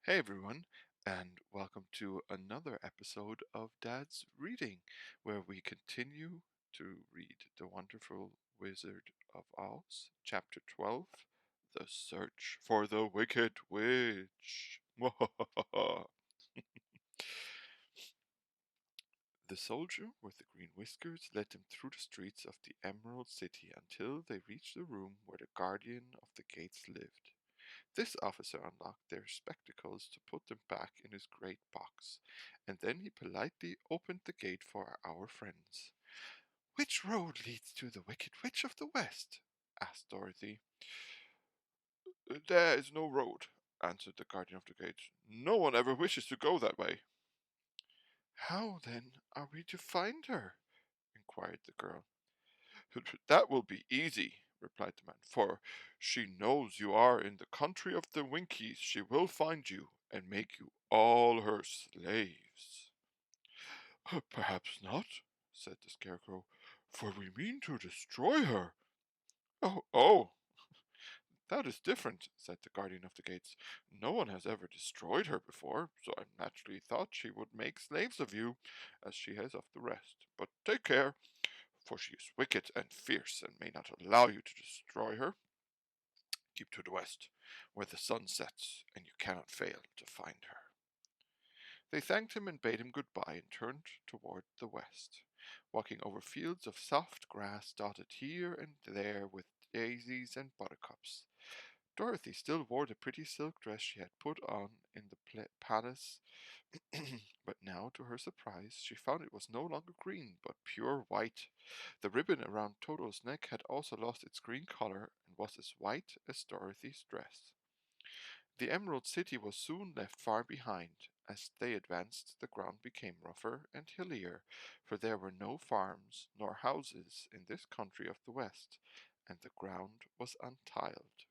Hey everyone, and welcome to another episode of Dad's Reading, where we continue to read The Wonderful Wizard of Oz, Chapter 12, The Search for the Wicked Witch. The soldier with the green whiskers led them through the streets of the Emerald City until they reached the room where the guardian of the gates lived. This officer unlocked their spectacles to put them back in his great box, and then he politely opened the gate for our friends. "Which road leads to the Wicked Witch of the West?" asked Dorothy. "There is no road," answered the guardian of the gate. "No one ever wishes to go that way." "How, then, are we to find her?" inquired the girl. "That will be easy," replied the man, "for she knows you are in the country of the Winkies. She will find you and make you all her slaves." "Perhaps not," said the Scarecrow, "for we mean to destroy her." Oh, that is different," said the Guardian of the Gates. "No one has ever destroyed her before, so I naturally thought she would make slaves of you, as she has of the rest. But take care, for she is wicked and fierce, and may not allow you to destroy her. Keep to the west, where the sun sets, and you cannot fail to find her." They thanked him and bade him good-bye, and turned toward the west, walking over fields of soft grass dotted here and there with daisies and buttercups. Dorothy still wore the pretty silk dress she had put on in the palace, but now, to her surprise, she found it was no longer green, but pure white. The ribbon around Toto's neck had also lost its green color and was as white as Dorothy's dress. The Emerald City was soon left far behind. As they advanced, the ground became rougher and hillier, for there were no farms nor houses in this country of the West, and the ground was untiled.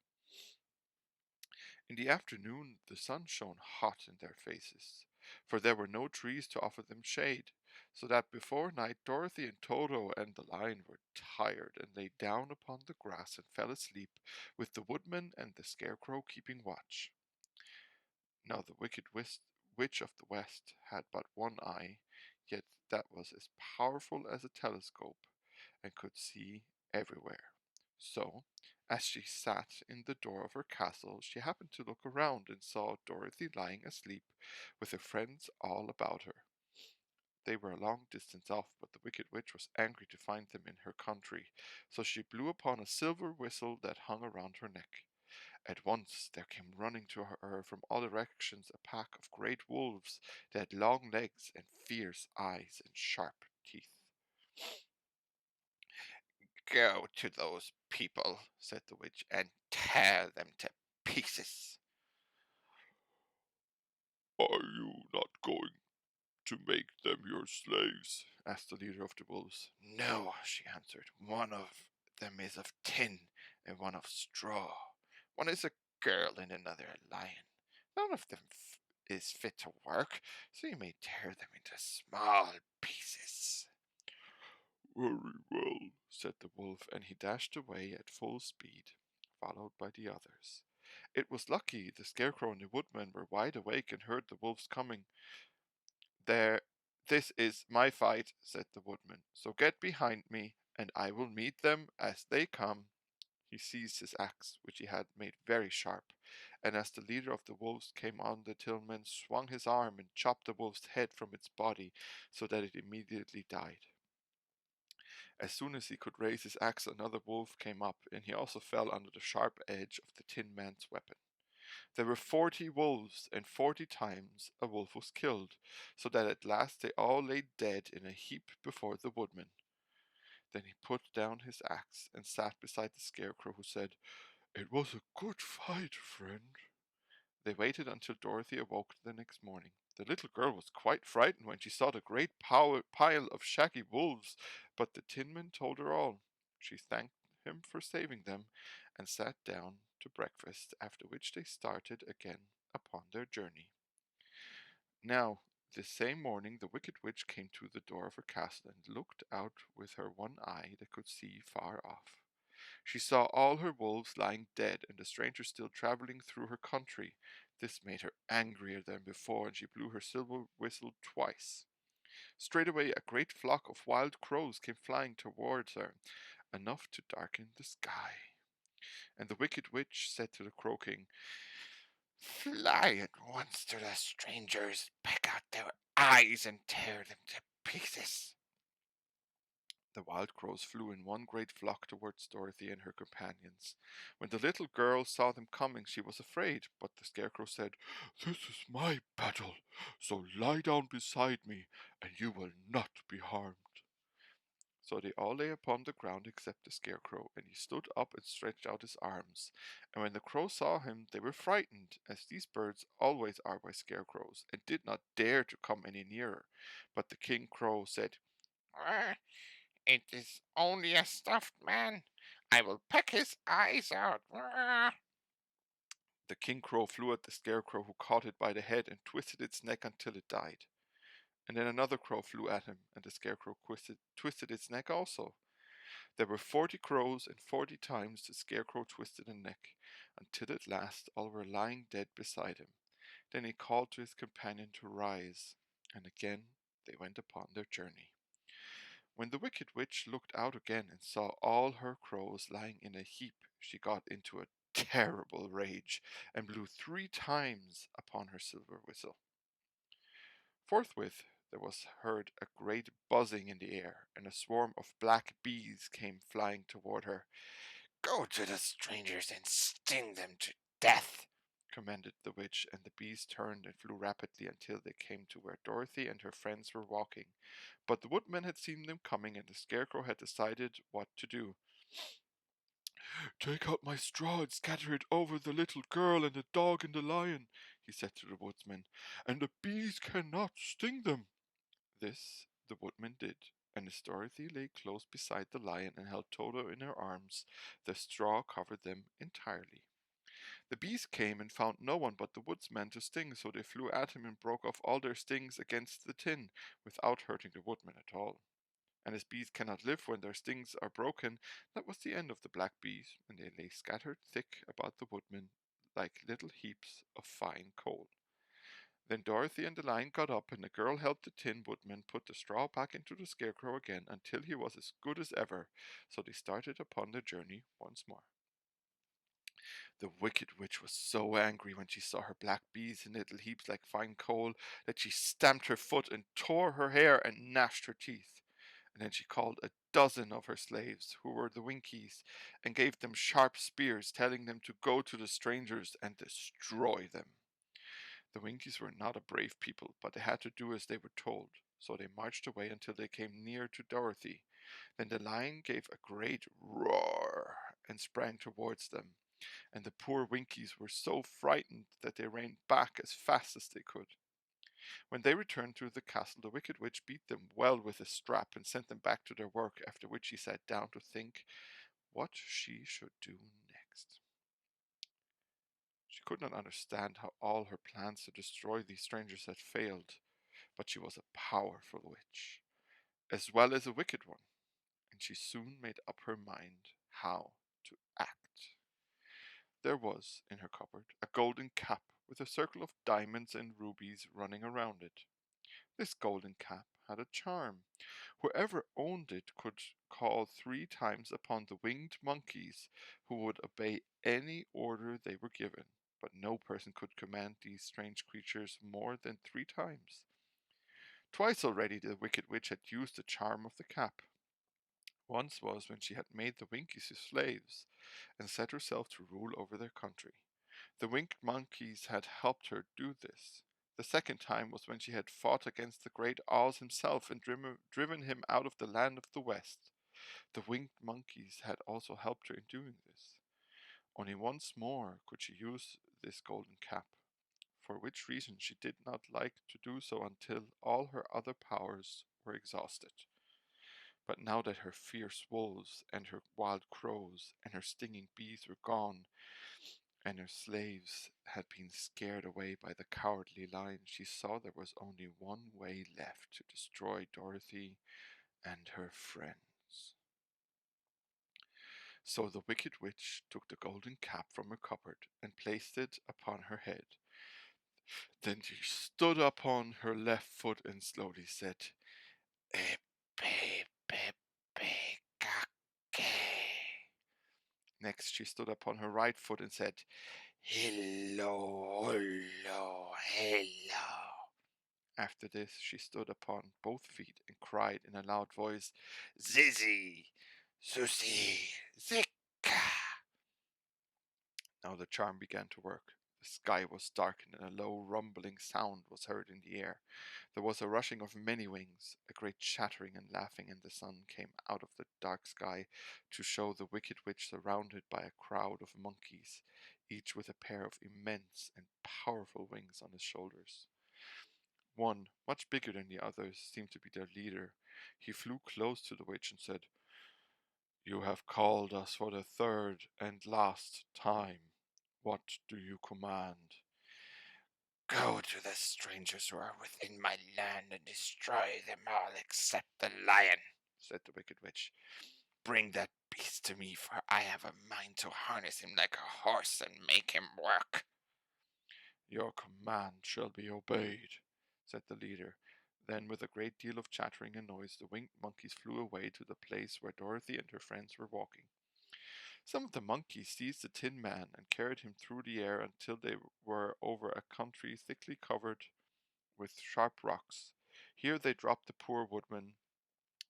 In the afternoon the sun shone hot in their faces, for there were no trees to offer them shade, so that before night Dorothy and Toto and the lion were tired and lay down upon the grass and fell asleep, with the woodman and the Scarecrow keeping watch. Now the wicked witch of the West had but one eye, yet that was as powerful as a telescope, and could see everywhere. So, as she sat in the door of her castle, she happened to look around and saw Dorothy lying asleep, with her friends all about her. They were a long distance off, but the wicked witch was angry to find them in her country, so she blew upon a silver whistle that hung around her neck. At once there came running to her from all directions a pack of great wolves. They had long legs and fierce eyes and sharp teeth. "Go to those people," said the witch, "and tear them to pieces." "Are you not going to make them your slaves?" asked the leader of the wolves. "No," she answered. "One of them is of tin and one of straw. One is a girl and another a lion. None of them is fit to work, so you may tear them into small pieces." "Very well," said the wolf, and he dashed away at full speed, followed by the others. It was lucky the Scarecrow and the Woodman were wide awake and heard the wolves coming. "There, this is my fight," said the Woodman, "so get behind me, and I will meet them as they come." He seized his axe, which he had made very sharp, and as the leader of the wolves came on, the tillman swung his arm and chopped the wolf's head from its body, so that it immediately died. As soon as he could raise his axe, another wolf came up, and he also fell under the sharp edge of the Tin Man's weapon. There were 40 wolves, and 40 times a wolf was killed, so that at last they all lay dead in a heap before the Woodman. Then he put down his axe and sat beside the Scarecrow, who said, "It was a good fight, friend." They waited until Dorothy awoke the next morning. The little girl was quite frightened when she saw the great pile of shaggy wolves, but the Tin Man told her all. She thanked him for saving them, and sat down to breakfast, after which they started again upon their journey. Now, this same morning the wicked witch came to the door of her castle and looked out with her one eye that could see far off. She saw all her wolves lying dead and the strangers still traveling through her country. This made her angrier than before, and she blew her silver whistle twice. Straightway a great flock of wild crows came flying towards her, enough to darken the sky. And the wicked witch said to the Crow King, "Fly at once to the strangers, peck out their eyes, and tear them to pieces." The wild crows flew in one great flock towards Dorothy and her companions. When the little girl saw them coming, she was afraid, but the Scarecrow said, "This is my battle, so lie down beside me, and you will not be harmed." So they all lay upon the ground except the Scarecrow, and he stood up and stretched out his arms. And when the crows saw him, they were frightened, as these birds always are by scarecrows, and did not dare to come any nearer. But the King Crow said, "Ah, it is only a stuffed man. I will peck his eyes out." Ah." The King Crow flew at the Scarecrow, who caught it by the head and twisted its neck until it died. And then another crow flew at him, and the Scarecrow twisted its neck also. There were 40 crows, and 40 times the Scarecrow twisted a neck, until at last all were lying dead beside him. Then he called to his companion to rise, and again they went upon their journey. When the wicked witch looked out again and saw all her crows lying in a heap, she got into a terrible rage, and blew 3 times upon her silver whistle. Forthwith there was heard a great buzzing in the air, and a swarm of black bees came flying toward her. "Go to the strangers and sting them to death," commanded the witch, and the bees turned and flew rapidly until they came to where Dorothy and her friends were walking. But the woodman had seen them coming, and the Scarecrow had decided what to do. "Take out my straw and scatter it over the little girl and the dog and the lion," he said to the woodsman, "and the bees cannot sting them." This the woodman did, and as Dorothy lay close beside the lion and held Toto in her arms, the straw covered them entirely. The bees came and found no one but the woodsman to sting, so they flew at him and broke off all their stings against the tin, without hurting the woodman at all. And as bees cannot live when their stings are broken, that was the end of the black bees, and they lay scattered thick about the woodman like little heaps of fine coal. Then Dorothy and the lion got up, and the girl helped the Tin Woodman put the straw back into the Scarecrow again until he was as good as ever, so they started upon their journey once more. The wicked witch was so angry when she saw her black bees in little heaps like fine coal that she stamped her foot and tore her hair and gnashed her teeth. And then she called a dozen of her slaves, who were the Winkies, and gave them sharp spears, telling them to go to the strangers and destroy them. The Winkies were not a brave people, but they had to do as they were told, so they marched away until they came near to Dorothy. Then the lion gave a great roar and sprang towards them, and the poor Winkies were so frightened that they ran back as fast as they could. When they returned to the castle, the wicked witch beat them well with a strap and sent them back to their work, after which she sat down to think what she should do next. She could not understand how all her plans to destroy these strangers had failed, but she was a powerful witch, as well as a wicked one, and she soon made up her mind how to act. There was, in her cupboard, a golden cap with a circle of diamonds and rubies running around it. This golden cap had a charm. Whoever owned it could call 3 times upon the winged monkeys, who would obey any order they were given, but no person could command these strange creatures more than 3 times. Twice already the wicked witch had used the charm of the cap. Once was when she had made the Winkies her slaves, and set herself to rule over their country. The winged monkeys had helped her do this. The second time was when she had fought against the great Oz himself and driven him out of the land of the West. The winged monkeys had also helped her in doing this. Only once more could she use this golden cap, for which reason she did not like to do so until all her other powers were exhausted. But now that her fierce wolves and her wild crows and her stinging bees were gone, and her slaves had been scared away by the cowardly lion, she saw there was only one way left to destroy Dorothy and her friends. So the wicked witch took the golden cap from her cupboard and placed it upon her head. Then she stood upon her left foot and slowly said, "Epe-pe-pe-ka-ke." Next she stood upon her right foot and said, "Hello, hello, hello." After this she stood upon both feet and cried in a loud voice, "Zizi, Susie, Zika." Now the charm began to work. The sky was darkened and a low rumbling sound was heard in the air. There was a rushing of many wings. A great chattering and laughing in the sun came out of the dark sky to show the wicked witch surrounded by a crowd of monkeys, each with a pair of immense and powerful wings on his shoulders. One, much bigger than the others, seemed to be their leader. He flew close to the witch and said, "You have called us for the third and last time. What do you command?" "Go to the strangers who are within my land and destroy them all except the lion," said the wicked witch. "Bring that beast to me, for I have a mind to harness him like a horse and make him work." "Your command shall be obeyed," said the leader. Then, with a great deal of chattering and noise, the winged monkeys flew away to the place where Dorothy and her friends were walking. Some of the monkeys seized the Tin Man and carried him through the air until they were over a country thickly covered with sharp rocks. Here they dropped the poor woodman,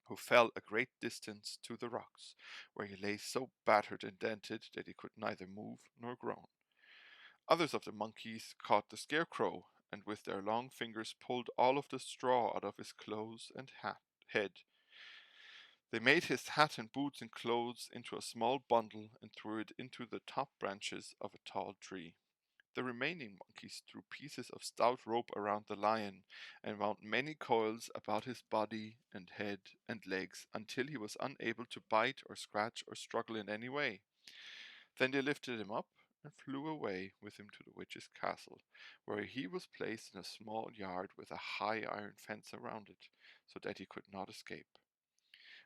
who fell a great distance to the rocks, where he lay so battered and dented that he could neither move nor groan. Others of the monkeys caught the Scarecrow, and with their long fingers pulled all of the straw out of his clothes and head. They made his hat and boots and clothes into a small bundle and threw it into the top branches of a tall tree. The remaining monkeys threw pieces of stout rope around the lion and wound many coils about his body and head and legs until he was unable to bite or scratch or struggle in any way. Then they lifted him up and flew away with him to the witch's castle, where he was placed in a small yard with a high iron fence around it, so that he could not escape.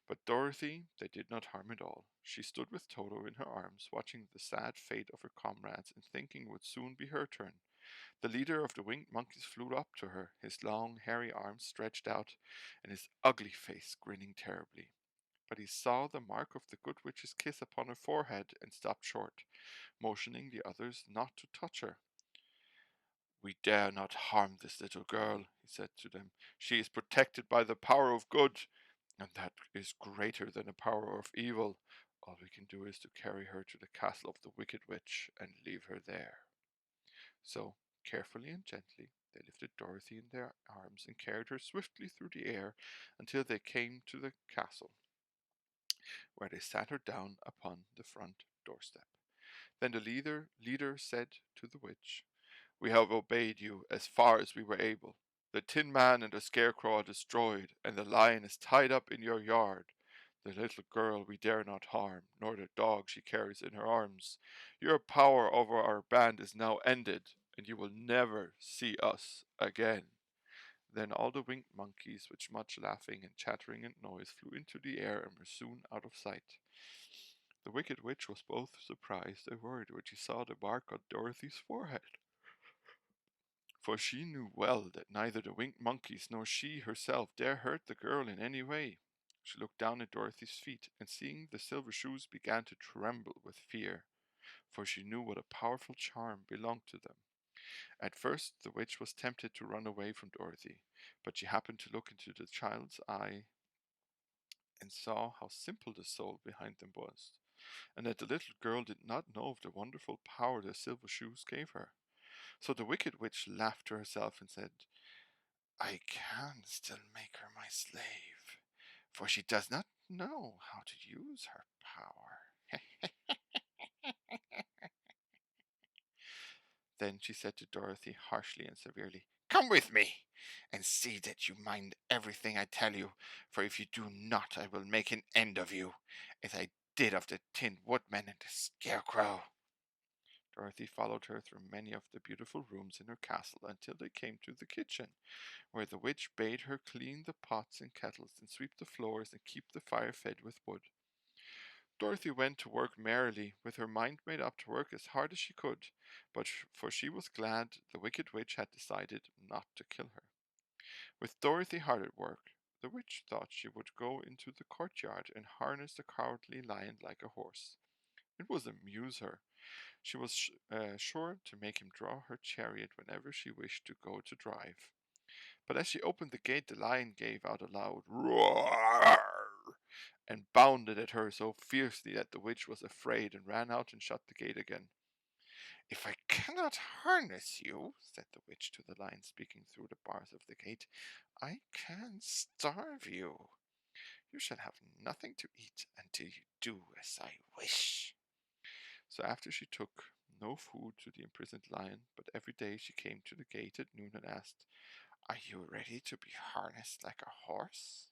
But Dorothy they did not harm at all. She stood with Toto in her arms, watching the sad fate of her comrades and thinking it would soon be her turn. The leader of the winged monkeys flew up to her, his long, hairy arms stretched out, and his ugly face grinning terribly. But he saw the mark of the good witch's kiss upon her forehead and stopped short, motioning the others not to touch her. "We dare not harm this little girl," he said to them. "She is protected by the power of good, and that is greater than the power of evil. All we can do is to carry her to the castle of the wicked witch and leave her there." So, carefully and gently, they lifted Dorothy in their arms and carried her swiftly through the air until they came to the castle, where they sat her down upon the front doorstep. Then the leader said to the witch, "We have obeyed you as far as we were able. The Tin Man and the Scarecrow are destroyed, and the lion is tied up in your yard. The little girl we dare not harm, nor the dog she carries in her arms. Your power over our band is now ended, and you will never see us again." Then all the winged monkeys, with much laughing and chattering and noise, flew into the air and were soon out of sight. The wicked witch was both surprised and worried when she saw the mark on Dorothy's forehead, for she knew well that neither the winged monkeys nor she herself dare hurt the girl in any way. She looked down at Dorothy's feet, and seeing the silver shoes began to tremble with fear, for she knew what a powerful charm belonged to them. At first the witch was tempted to run away from Dorothy, but she happened to look into the child's eye and saw how simple the soul behind them was, and that the little girl did not know of the wonderful power the silver shoes gave her. So the wicked witch laughed to herself and said, "I can still make her my slave, for she does not know how to use her power." Then she said to Dorothy harshly and severely, "Come with me, and see that you mind everything I tell you, for if you do not, I will make an end of you, as I did of the Tin Woodman and the Scarecrow." Dorothy followed her through many of the beautiful rooms in her castle until they came to the kitchen, where the witch bade her clean the pots and kettles and sweep the floors and keep the fire fed with wood. Dorothy went to work merrily, with her mind made up to work as hard as she could, for she was glad the wicked witch had decided not to kill her. With Dorothy hard at work, the witch thought she would go into the courtyard and harness the cowardly lion like a horse. It would amuse her. She was sure to make him draw her chariot whenever she wished to go to drive. But as she opened the gate, the lion gave out a loud roar and bounded at her so fiercely that the witch was afraid and ran out and shut the gate again. "If I cannot harness you," said the witch to the lion, speaking through the bars of the gate, "I can starve you. You shall have nothing to eat until you do as I wish." So after she took no food to the imprisoned lion, but every day she came to the gate at noon and asked, "Are you ready to be harnessed like a horse?"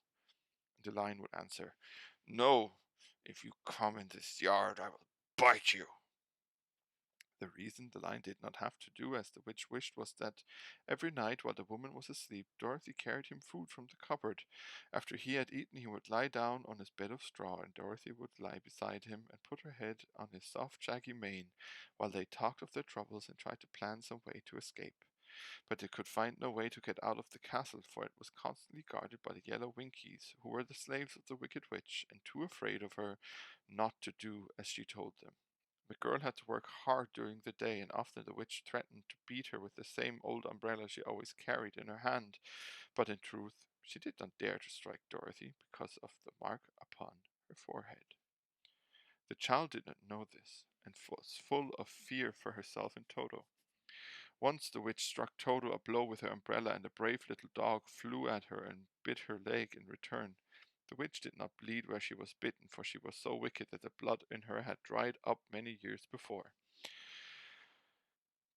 The lion would answer, "No, if you come in this yard I will bite you." The reason the lion did not have to do as the witch wished was that every night while the woman was asleep, Dorothy carried him food from the cupboard. After he had eaten, he would lie down on his bed of straw, and Dorothy would lie beside him and put her head on his soft, shaggy mane, while they talked of their troubles and tried to plan some way to escape. But they could find no way to get out of the castle, for it was constantly guarded by the yellow Winkies, who were the slaves of the wicked witch, and too afraid of her not to do as she told them. The girl had to work hard during the day, and often the witch threatened to beat her with the same old umbrella she always carried in her hand. But in truth, she did not dare to strike Dorothy because of the mark upon her forehead. The child did not know this, and was full of fear for herself and Toto. Once the witch struck Toto a blow with her umbrella, and the brave little dog flew at her and bit her leg in return. The witch did not bleed where she was bitten, for she was so wicked that the blood in her had dried up many years before.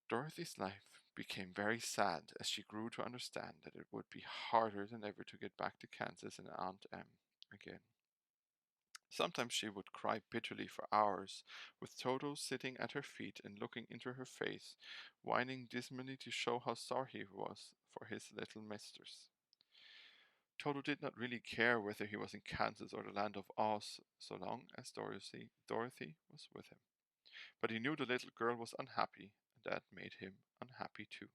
Dorothy's life became very sad as she grew to understand that it would be harder than ever to get back to Kansas and Aunt Em again. Sometimes she would cry bitterly for hours, with Toto sitting at her feet and looking into her face, whining dismally to show how sorry he was for his little mistress. Toto did not really care whether he was in Kansas or the land of Oz, so long as Dorothy was with him. But he knew the little girl was unhappy, and that made him unhappy too.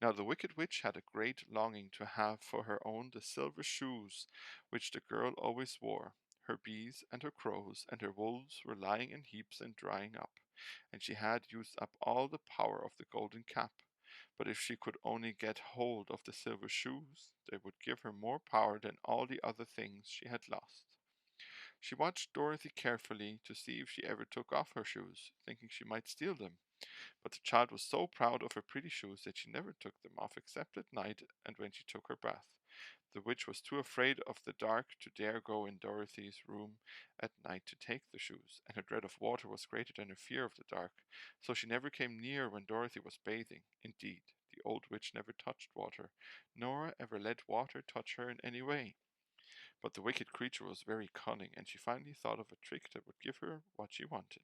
Now the wicked witch had a great longing to have for her own the silver shoes which the girl always wore. Her bees and her crows and her wolves were lying in heaps and drying up, and she had used up all the power of the golden cap. But if she could only get hold of the silver shoes, they would give her more power than all the other things she had lost. She watched Dorothy carefully to see if she ever took off her shoes, thinking she might steal them. But the child was so proud of her pretty shoes that she never took them off except at night and when she took her bath. The witch was too afraid of the dark to dare go in Dorothy's room at night to take the shoes, and her dread of water was greater than her fear of the dark, so she never came near when Dorothy was bathing. Indeed, the old witch never touched water, nor ever let water touch her in any way. But the wicked creature was very cunning, and she finally thought of a trick that would give her what she wanted.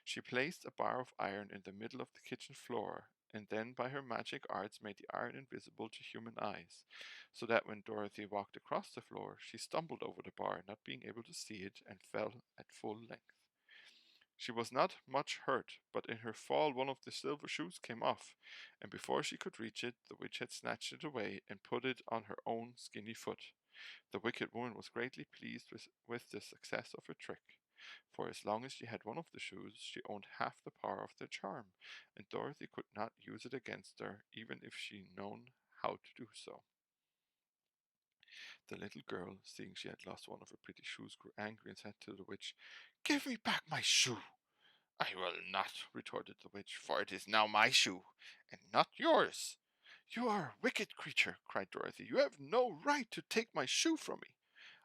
She placed a bar of iron in the middle of the kitchen floor, and then by her magic arts made the iron invisible to human eyes, so that when Dorothy walked across the floor, she stumbled over the bar, not being able to see it, and fell at full length. She was not much hurt, but in her fall one of the silver shoes came off, and before she could reach it, the witch had snatched it away and put it on her own skinny foot. The wicked woman was greatly pleased with the success of her trick, for as long as she had one of the shoes, she owned half the power of the charm, and Dorothy could not use it against her, even if she known how to do so. The little girl, seeing she had lost one of her pretty shoes, grew angry and said to the witch, "Give me back my shoe!" "I will not," retorted the witch, "for it is now my shoe, and not yours." "You are a wicked creature," cried Dorothy. "You have no right to take my shoe from me."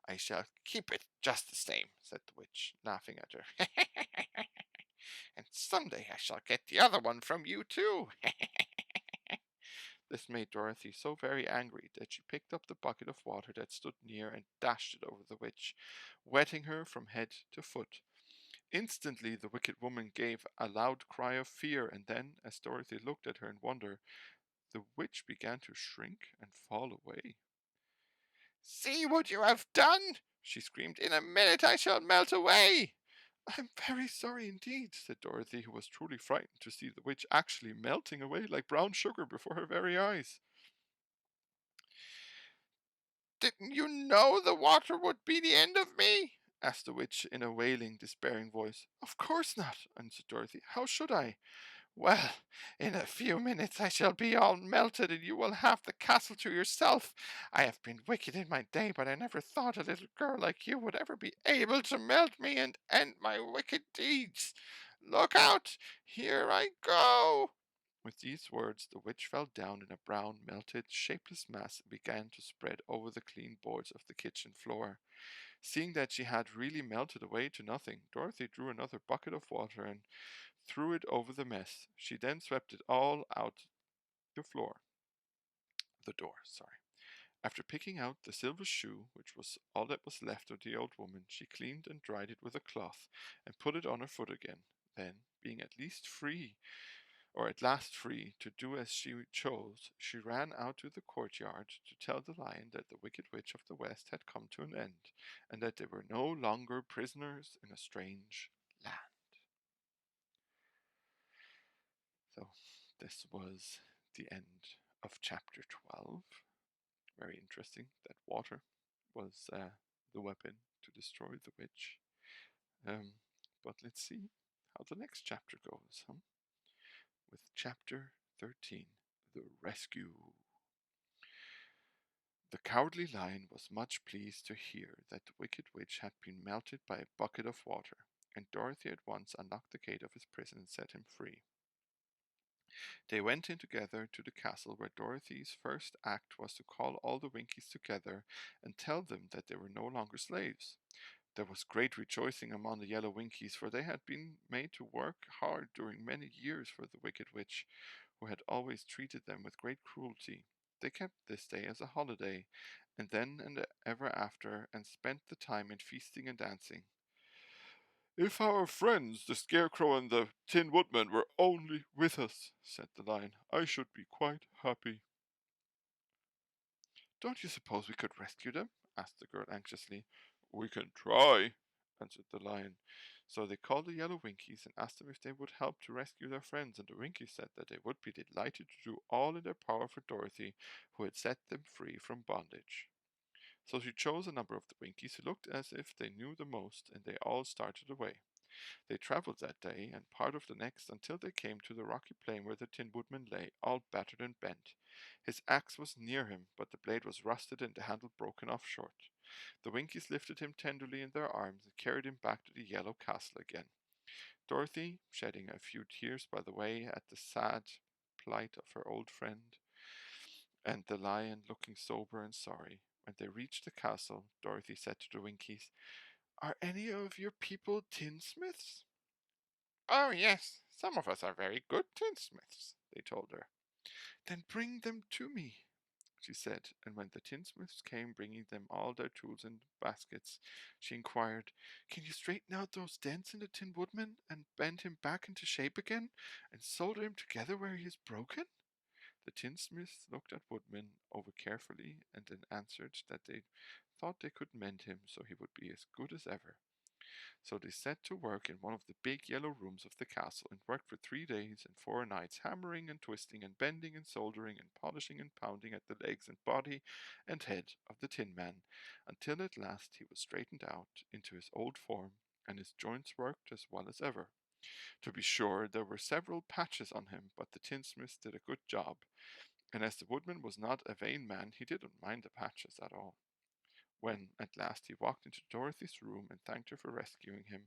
"I shall keep it just the same," said the witch, laughing at her. "And someday I shall get the other one from you too." This made Dorothy so very angry that she picked up the bucket of water that stood near and dashed it over the witch, wetting her from head to foot. Instantly the wicked woman gave a loud cry of fear, and then, as Dorothy looked at her in wonder, the witch began to shrink and fall away. "See what you have done!" she screamed. "In a minute I shall melt away." I'm very sorry indeed, said Dorothy, who was truly frightened to see the witch actually melting away like brown sugar before her very eyes. Didn't you know the water would be the end of me? Asked the witch in a wailing, despairing voice. Of course not, answered Dorothy. How should I? Well, in a few minutes I shall be all melted, and you will have the castle to yourself. I have been wicked in my day, but I never thought a little girl like you would ever be able to melt me and end my wicked deeds. Look out! Here I go! With these words, the witch fell down in a brown, melted, shapeless mass and began to spread over the clean boards of the kitchen floor. Seeing that she had really melted away to nothing, Dorothy drew another bucket of water and threw it over the mess. She then swept it all out the door, sorry. After picking out the silver shoe, which was all that was left of the old woman, she cleaned and dried it with a cloth and put it on her foot again. Then, being at last free to do as she chose, she ran out to the courtyard to tell the lion that the wicked witch of the west had come to an end, and that they were no longer prisoners in a strange land. So, this was the end of chapter 12. Very interesting that water was the weapon to destroy the witch. But let's see how the next chapter goes, huh? With chapter 13, The Rescue. The Cowardly Lion was much pleased to hear that the wicked witch had been melted by a bucket of water, and Dorothy at once unlocked the gate of his prison and set him free. They went in together to the castle, where Dorothy's first act was to call all the Winkies together and tell them that they were no longer slaves. There was great rejoicing among the yellow Winkies, for they had been made to work hard during many years for the wicked witch, who had always treated them with great cruelty. They kept this day as a holiday, and then and ever after, and spent the time in feasting and dancing. If our friends, the Scarecrow and the Tin Woodman, were only with us, said the Lion, I should be quite happy. Don't you suppose we could rescue them? Asked the girl anxiously. We can try, answered the Lion. So they called the yellow Winkies and asked them if they would help to rescue their friends, and the Winkies said that they would be delighted to do all in their power for Dorothy, who had set them free from bondage. So she chose a number of the Winkies who looked as if they knew the most, and they all started away. They travelled that day and part of the next until they came to the rocky plain where the Tin Woodman lay, all battered and bent. His axe was near him, but the blade was rusted and the handle broken off short. The Winkies lifted him tenderly in their arms and carried him back to the yellow castle again. Dorothy, shedding a few tears by the way at the sad plight of her old friend, and the Lion looking sober and sorry. When they reached the castle, Dorothy said to the Winkies, Are any of your people tinsmiths? Oh, yes, some of us are very good tinsmiths, they told her. Then bring them to me, she said, and when the tinsmiths came bringing them all their tools in baskets, she inquired, Can you straighten out those dents in the Tin Woodman and bend him back into shape again and solder him together where he is broken? The tinsmiths looked at Woodman over carefully and then answered that they thought they could mend him so he would be as good as ever. So they set to work in one of the big yellow rooms of the castle and worked for 3 days and 4 nights, hammering and twisting and bending and soldering and polishing and pounding at the legs and body and head of the Tin Man, until at last he was straightened out into his old form and his joints worked as well as ever. To be sure, there were several patches on him, but the tinsmith did a good job, and as the woodman was not a vain man, he didn't mind the patches at all. When, at last, he walked into Dorothy's room and thanked her for rescuing him,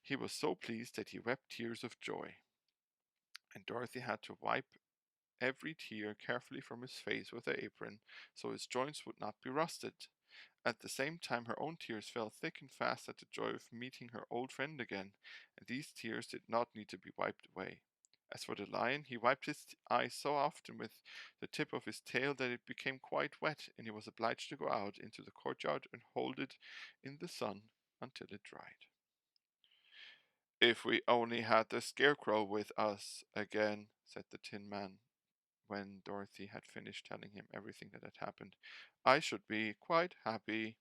he was so pleased that he wept tears of joy, and Dorothy had to wipe every tear carefully from his face with her apron so his joints would not be rusted. At the same time, her own tears fell thick and fast at the joy of meeting her old friend again, and these tears did not need to be wiped away. As for the Lion, he wiped his eyes so often with the tip of his tail that it became quite wet, and he was obliged to go out into the courtyard and hold it in the sun until it dried. If we only had the Scarecrow with us again, said the Tin Man, when Dorothy had finished telling him everything that had happened, I should be quite happy.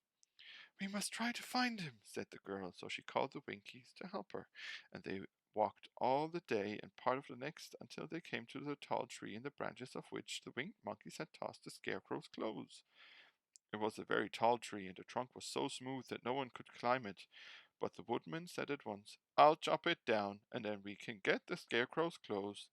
We must try to find him, said the girl, so she called the Winkies to help her, and they walked all the day and part of the next until they came to the tall tree in the branches of which the winged monkeys had tossed the Scarecrow's clothes. It was a very tall tree, and the trunk was so smooth that no one could climb it, but the woodman said at once, I'll chop it down, and then we can get the Scarecrow's clothes.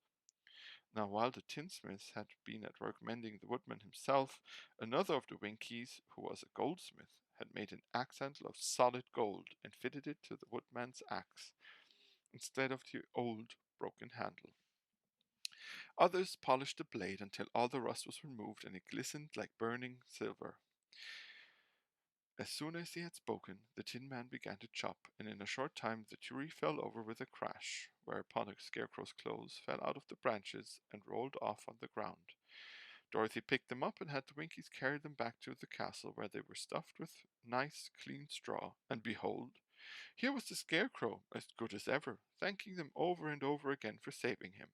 Now while the tinsmith had been at work mending the woodman himself, another of the Winkies, who was a goldsmith, had made an axe handle of solid gold and fitted it to the woodman's axe, instead of the old broken handle. Others polished the blade until all the rust was removed and it glistened like burning silver. As soon as he had spoken, the Tin Man began to chop, and in a short time the tree fell over with a crash, whereupon a Scarecrow's clothes fell out of the branches and rolled off on the ground. Dorothy picked them up and had the Winkies carry them back to the castle, where they were stuffed with nice, clean straw, and behold, here was the Scarecrow, as good as ever, thanking them over and over again for saving him.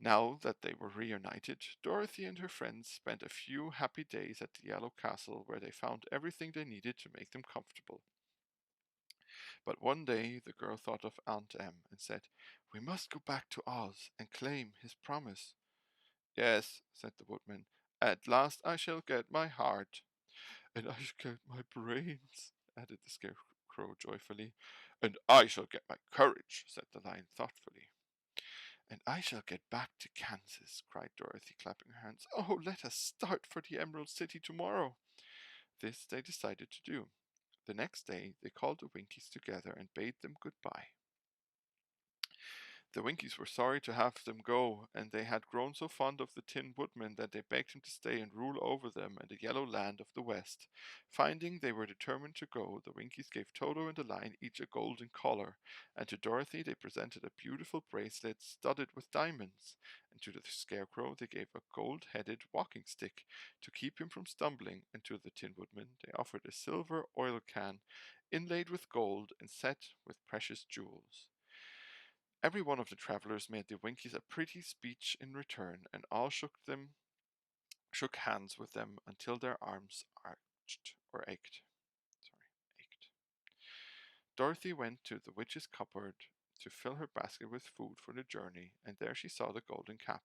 Now that they were reunited, Dorothy and her friends spent a few happy days at the Yellow Castle, where they found everything they needed to make them comfortable. But one day the girl thought of Aunt Em and said, We must go back to Oz and claim his promise. Yes, said the woodman, at last I shall get my heart. And I shall get my brains, added the Scarecrow joyfully. And I shall get my courage, said the Lion thoughtfully. And I shall get back to Kansas, cried Dorothy, clapping her hands. Oh, let us start for the Emerald City tomorrow. This they decided to do. The next day they called the Winkies together and bade them goodbye. The Winkies were sorry to have them go, and they had grown so fond of the Tin Woodman that they begged him to stay and rule over them and the Yellow Land of the West. Finding they were determined to go, the Winkies gave Toto and the Lion each a golden collar, and to Dorothy they presented a beautiful bracelet studded with diamonds, and to the Scarecrow they gave a gold-headed walking stick to keep him from stumbling, and to the Tin Woodman they offered a silver oil can inlaid with gold and set with precious jewels. Every one of the travelers made the Winkies a pretty speech in return, and all shook hands with them until their arms ached. Ached. Dorothy went to the witch's cupboard to fill her basket with food for the journey, and there she saw the golden cap.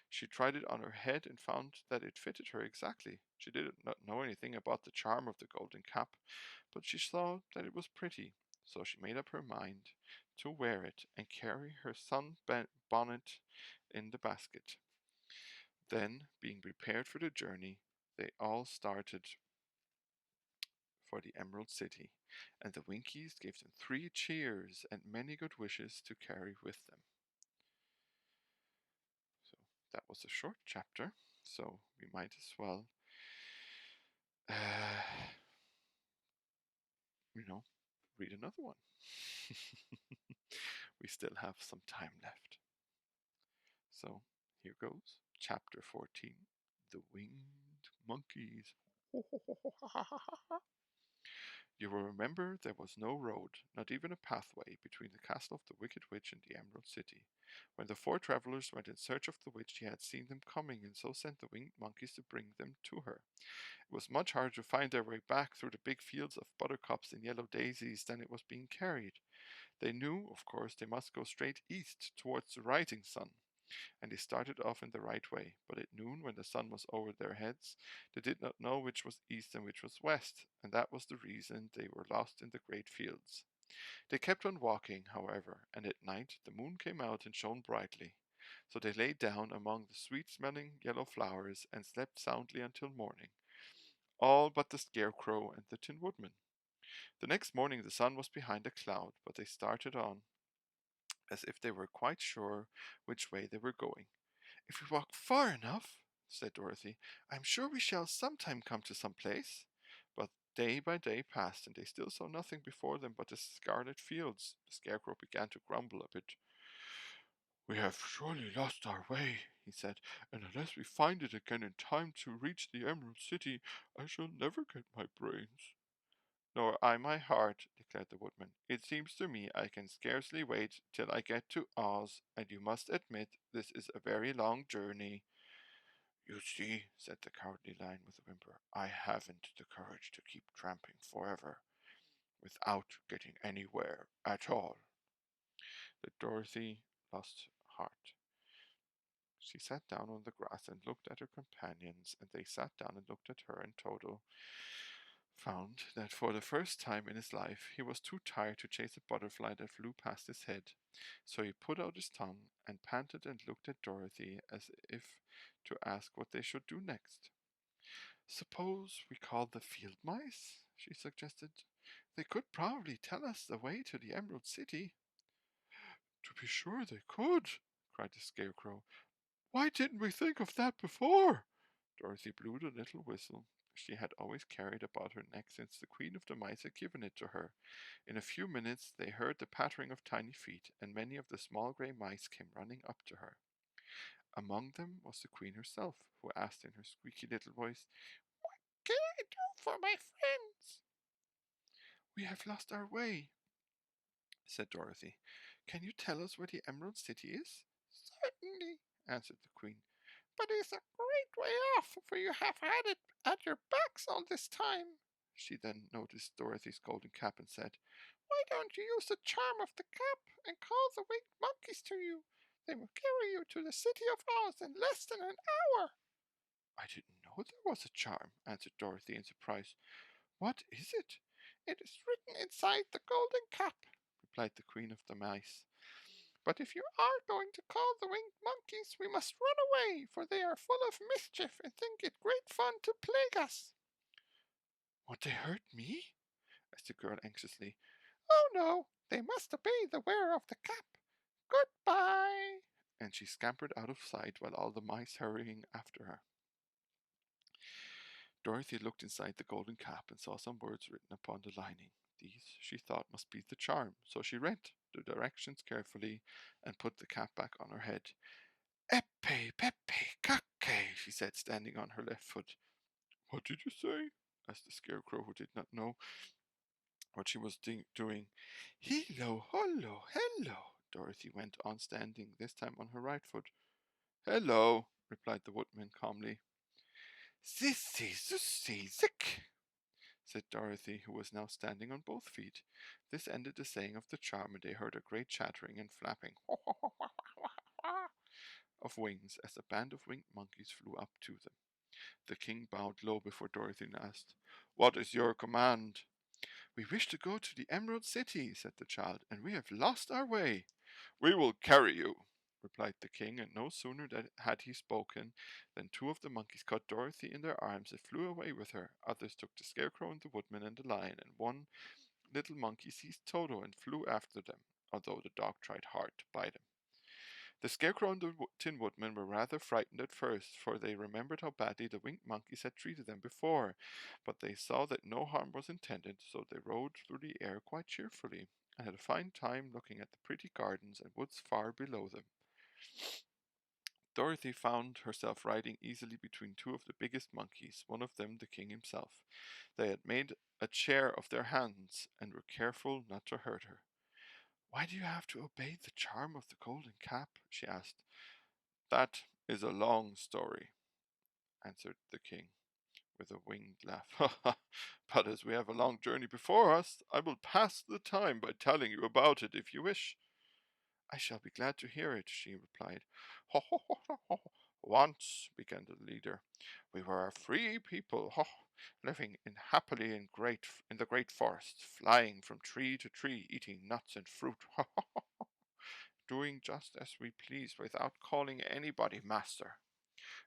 She tried it on her head and found that it fitted her exactly. She did not know anything about the charm of the golden cap, but she saw that it was pretty, so she made up her mind to wear it and carry her bonnet in the basket. Then, being prepared for the journey, they all started for the Emerald City, and the Winkies gave them 3 cheers and many good wishes to carry with them. So that was a short chapter, so we might as well, uh, you know, read another one. We still have some time left. So here goes, chapter 14, The Winged Monkeys. You will remember there was no road, not even a pathway, between the castle of the Wicked Witch and the Emerald City. When the 4 travelers went in search of the witch, she had seen them coming, and so sent the winged monkeys to bring them to her. It was much harder to find their way back through the big fields of buttercups and yellow daisies than it was being carried. They knew, of course, they must go straight east towards the rising sun, and they started off in the right way, but at noon, when the sun was over their heads, they did not know which was east and which was west, and that was the reason they were lost in the great fields. They kept on walking, however, and at night the moon came out and shone brightly. So they lay down among the sweet-smelling yellow flowers and slept soundly until morning, all but the Scarecrow and the Tin Woodman. The next morning the sun was behind a cloud, but they started on as if they were quite sure which way they were going. If we walk far enough, said Dorothy, I am sure we shall sometime come to some place. But day by day passed, and they still saw nothing before them but the scarlet fields. The Scarecrow began to grumble a bit. We have surely lost our way, he said, and unless we find it again in time to reach the Emerald City, I shall never get my brains. Nor I my heart, declared the Woodman. It seems to me I can scarcely wait till I get to Oz, and you must admit this is a very long journey. You see, said the Cowardly Lion with a whimper, I haven't the courage to keep tramping forever without getting anywhere at all. But Dorothy lost heart. She sat down on the grass and looked at her companions, and they sat down and looked at her, and Toto found that for the first time in his life he was too tired to chase a butterfly that flew past his head. So he put out his tongue and panted and looked at Dorothy as if to ask what they should do next. Suppose we call the field mice, she suggested. They could probably tell us the way to the Emerald City. To be sure they could, cried the Scarecrow. Why didn't we think of that before? Dorothy blew the little whistle she had always carried about her neck since the Queen of the Mice had given it to her. In a few minutes they heard the pattering of tiny feet, and many of the small grey mice came running up to her. Among them was the Queen herself, who asked in her squeaky little voice, "What can I do for my friends?" "We have lost our way," said Dorothy. "Can you tell us where the Emerald City is?" "Certainly," answered the Queen. "But it's a great way off, for you have had it at your backs all this time." She then noticed Dorothy's golden cap and said, "Why don't you use the charm of the cap and call the winged monkeys to you? They will carry you to the City of Oz in less than an hour." "I didn't know there was a charm," answered Dorothy in surprise. "What is it?" "It is written inside the golden cap," replied the Queen of the Mice. "But if you are going to call the winged monkeys, we must run away, for they are full of mischief and think it great fun to plague us." "Won't they hurt me?" asked the girl anxiously. "Oh no, they must obey the wearer of the cap. Goodbye." And she scampered out of sight while all the mice hurrying after her. Dorothy looked inside the golden cap and saw some words written upon the lining. These, she thought, must be the charm, so she read the directions carefully and put the cap back on her head. "Eppe, peppe, cacque," she said, standing on her left foot. "What did you say?" asked the Scarecrow, who did not know what she was doing. "Hello, hollo, hello," Dorothy went on, standing this time on her right foot. "Hello," replied the Woodman calmly. "Zissy, zussy, zick," said Dorothy, who was now standing on both feet. This ended the saying of the charm, and they heard a great chattering and flapping of wings as a band of winged monkeys flew up to them. The king bowed low before Dorothy and asked, "What is your command?" "We wish to go to the Emerald City," said the child, "and we have lost our way." "We will carry you," replied the king, and no sooner had he spoken than two of the monkeys caught Dorothy in their arms and flew away with her. Others took the Scarecrow and the Woodman and the Lion, and one little monkey seized Toto and flew after them, although the dog tried hard to bite him. The Scarecrow and the Tin Woodman were rather frightened at first, for they remembered how badly the winged monkeys had treated them before, but they saw that no harm was intended, so they rode through the air quite cheerfully, and had a fine time looking at the pretty gardens and woods far below them. Dorothy found herself riding easily between two of the biggest monkeys, one of them the king himself. They had made a chair of their hands, and were careful not to hurt her. "Why do you have to obey the charm of the golden cap?" she asked. "That is a long story," answered the king, with a winged laugh. "But as we have a long journey before us, I will pass the time by telling you about it if you wish." "I shall be glad to hear it," she replied. "Ho, ho, ho, ho, ho. Once," began the leader, "we were a free people, living happily in the great forest, flying from tree to tree, eating nuts and fruit, doing just as we pleased without calling anybody master.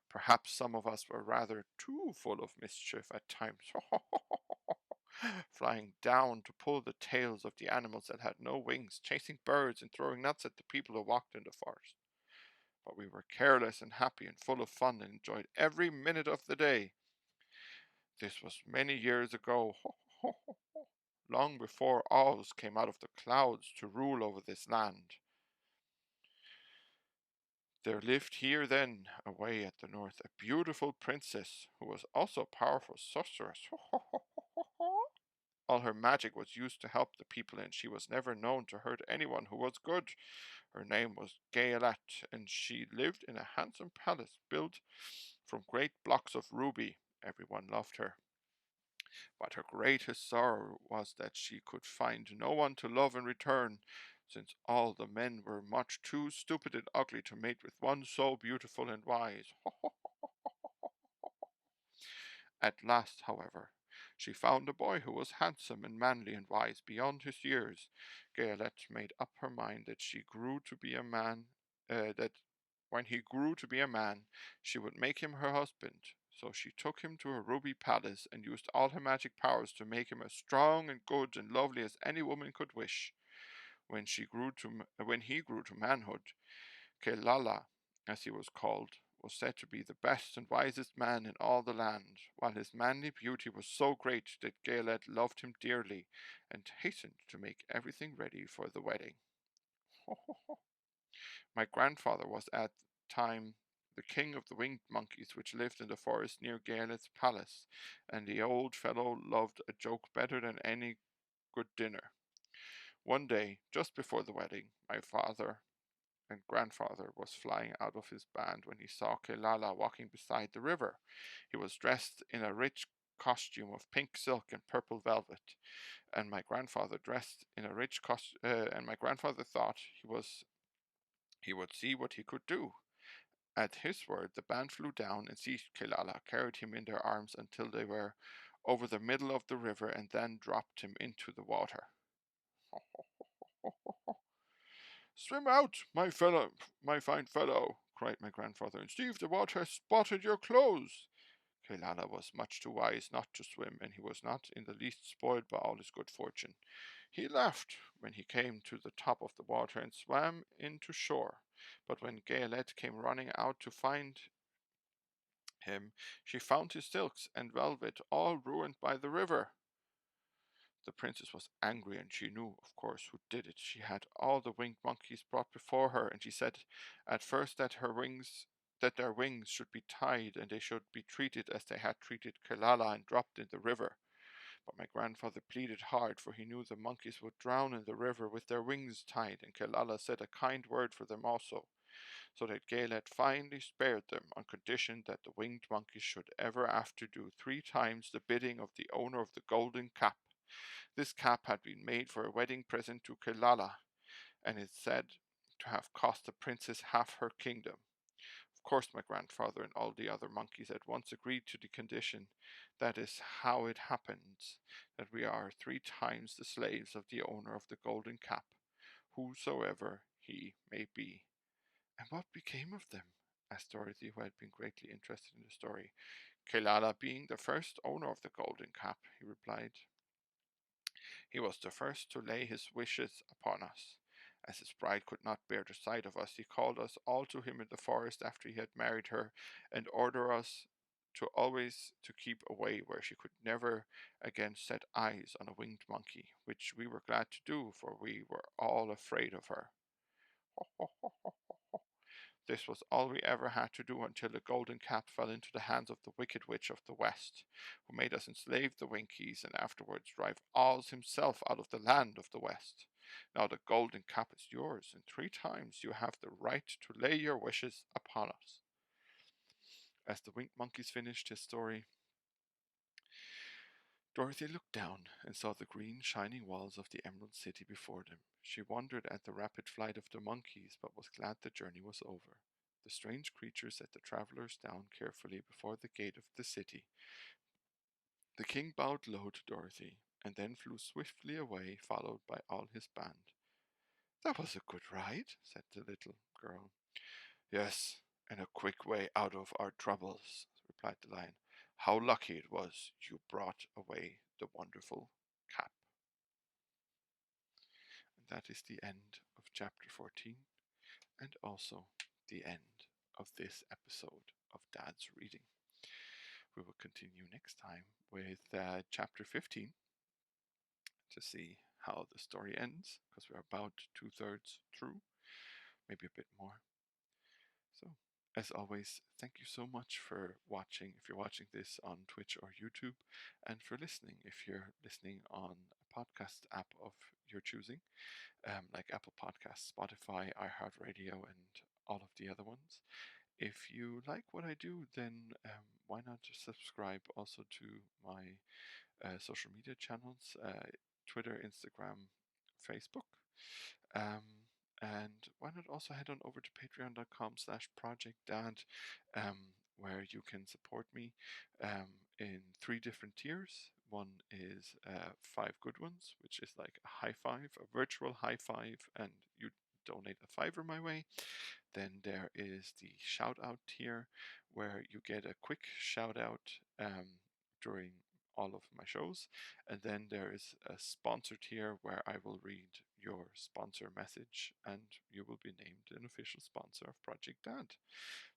Perhaps some of us were rather too full of mischief at times, flying down to pull the tails of the animals that had no wings, chasing birds and throwing nuts at the people who walked in the forest. But we were careless and happy and full of fun and enjoyed every minute of the day. This was many years ago, long before Oz came out of the clouds to rule over this land. There lived here then, away at the north, a beautiful princess who was also a powerful sorceress. All her magic was used to help the people, and she was never known to hurt anyone who was good. Her name was Gayelette, and she lived in a handsome palace built from great blocks of ruby. Everyone loved her. But her greatest sorrow was that she could find no one to love in return, since all the men were much too stupid and ugly to mate with one so beautiful and wise. At last, however, she found a boy who was handsome and manly and wise beyond his years. Gaelette made up her mind that she grew to be a man, that when he grew to be a man, she would make him her husband. So she took him to her ruby palace and used all her magic powers to make him as strong and good and lovely as any woman could wish. When he grew to manhood, Kelala, as he was called, was said to be the best and wisest man in all the land, while his manly beauty was so great that Gaeled loved him dearly and hastened to make everything ready for the wedding. My grandfather was at the time the king of the winged monkeys which lived in the forest near Gaeled's palace, and the old fellow loved a joke better than any good dinner. One day, just before the wedding, my father and grandfather was flying out of his band when he saw Kelala walking beside the river. He was dressed in a rich costume of pink silk and purple velvet, and my grandfather dressed in a rich costume. And my grandfather thought he would see what he could do. At his word, the band flew down and seized Kelala, carried him in their arms until they were over the middle of the river, and then dropped him into the water. Swim out, my fine fellow, cried my grandfather, and see if the water has spotted your clothes. Kelala was much too wise not to swim, and he was not in the least spoiled by all his good fortune. He laughed when he came to the top of the water and swam in to shore. But when Gaelette came running out to find him, she found his silks and velvet all ruined by the river. The princess was angry, and she knew, of course, who did it. She had all the winged monkeys brought before her, and she said at first that their wings should be tied, and they should be treated as they had treated Kelala and dropped in the river. But my grandfather pleaded hard, for he knew the monkeys would drown in the river with their wings tied, and Kelala said a kind word for them also, so that Gaeled finally spared them on condition that the winged monkeys should ever after do 3 times the bidding of the owner of the golden cap. This cap had been made for a wedding present to Kelala, and is said to have cost the princess half her kingdom. Of course, my grandfather and all the other monkeys at once agreed to the condition. That is how it happens that we are 3 times the slaves of the owner of the golden cap, whosoever he may be. And what became of them? Asked Dorothy, who had been greatly interested in the story. Kelala being the first owner of the golden cap, he replied. He was the first to lay his wishes upon us. As his bride could not bear the sight of us, he called us all to him in the forest after he had married her, and ordered us to always to keep away where she could never again set eyes on a winged monkey, which we were glad to do, for we were all afraid of her. This was all we ever had to do until the golden cap fell into the hands of the wicked witch of the west, who made us enslave the Winkies and afterwards drive Oz himself out of the land of the west. Now the golden cap is yours, and 3 times you have the right to lay your wishes upon us. As the winged monkeys finished his story, Dorothy looked down and saw the green, shining walls of the Emerald City before them. She wondered at the rapid flight of the monkeys, but was glad the journey was over. The strange creatures set the travelers down carefully before the gate of the city. The king bowed low to Dorothy, and then flew swiftly away, followed by all his band. That was a good ride, said the little girl. Yes, and a quick way out of our troubles, replied the lion. How lucky it was you brought away the wonderful cap. And that is the end of chapter 14, and also the end of this episode of Dad's Reading. We will continue next time with chapter 15 to see how the story ends, because we're about 2/3 through, maybe a bit more. So, as always, thank you so much for watching, if you're watching this on Twitch or YouTube, and for listening, if you're listening on a podcast app of your choosing, like Apple Podcasts, Spotify, iHeartRadio, and all of the other ones. If you like what I do, then why not just subscribe also to my social media channels, Twitter, Instagram, Facebook. Um, and why not also head on over to patreon.com/projectdad, where you can support me in 3 different tiers. One is 5 good ones, which is like a high five, a virtual high five, and you donate a fiver my way. Then there is the shout out tier, where you get a quick shout out during all of my shows. And then there is a sponsor tier where I will read your sponsor message and you will be named an official sponsor of Project Dad.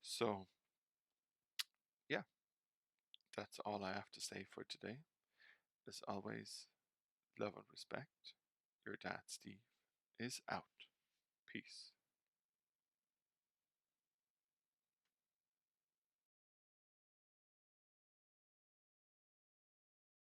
So, yeah, that's all I have to say for today. As always, love and respect. Your dad, Steve, is out. Peace.